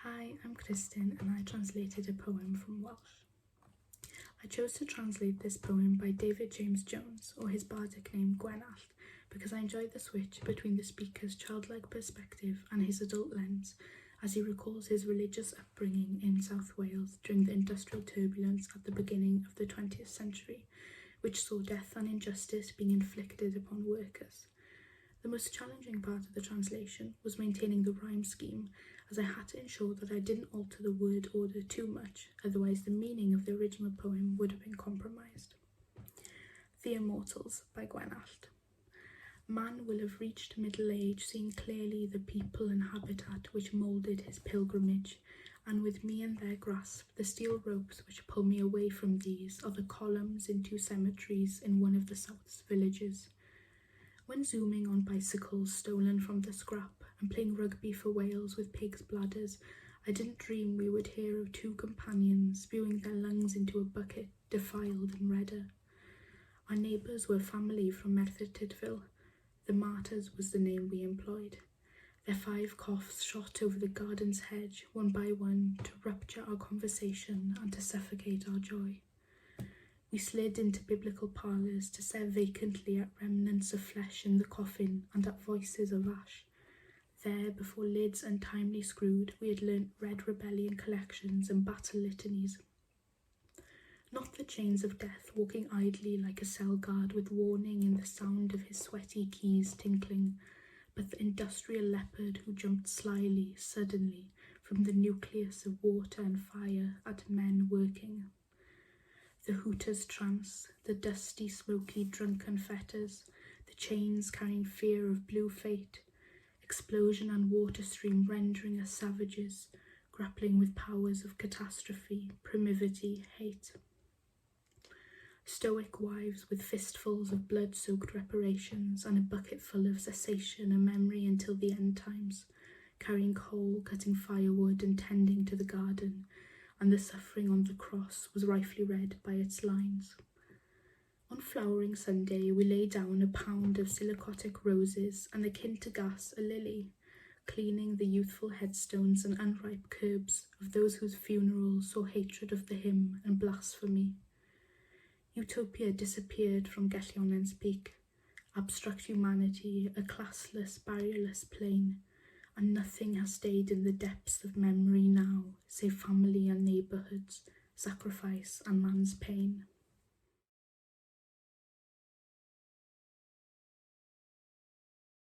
Hi, I'm Cristyn and I translated a poem from Welsh. I chose to translate this poem by David James Jones, or his bardic name Gwenallt, because I enjoy the switch between the speaker's childlike perspective and his adult lens as he recalls his religious upbringing in South Wales during the industrial turbulence at the beginning of the 20th century, which saw death and injustice being inflicted upon workers. The most challenging part of the translation was maintaining the rhyme scheme, as I had to ensure that I didn't alter the word order too much, otherwise the meaning of the original poem would have been compromised. The Immortals by Gwenallt. Man will have reached middle age, seeing clearly the people and habitat which moulded his pilgrimage, and with me in their grasp the steel ropes which pull me away from these are the columns in 2 cemeteries in one of the South's villages. When zooming on bicycles stolen from the scrap and playing rugby for Wales with pigs' bladders, I didn't dream we would hear of 2 companions spewing their lungs into a bucket defiled and redder. Our neighbours were family from Merthyr Tydfil. The Martyrs was the name we employed. Their 5 coughs shot over the garden's hedge, one by one, to rupture our conversation and to suffocate our joy. We slid into biblical parlours to stare vacantly at remnants of flesh in the coffin and at voices of ash. There, before lids untimely screwed, we had learnt Red Rebellion collections and battle litanies. Not the chains of death walking idly like a cell guard with warning in the sound of his sweaty keys tinkling, but the industrial leopard who jumped slyly, suddenly, from the nucleus of water and fire at men working. The hooter's trance, the dusty, smoky, drunken fetters, the chains carrying fear of blue fate, explosion and water stream rendering us savages, grappling with powers of catastrophe, primivity, hate. Stoic wives with fistfuls of blood-soaked reparations and a bucket full of cessation and memory until the end times, carrying coal, cutting firewood and tending to the garden, and the suffering on the cross was rightly read by its lines. On flowering Sunday we lay down a pound of silicotic roses and akin to gas a lily, cleaning the youthful headstones and unripe curbs of those whose funerals saw hatred of the hymn and blasphemy. Utopia disappeared from Gellionen's peak, abstract humanity a classless, barrierless plain, and nothing has stayed in the depths of memory now, save family and neighbourhoods, sacrifice and man's pain.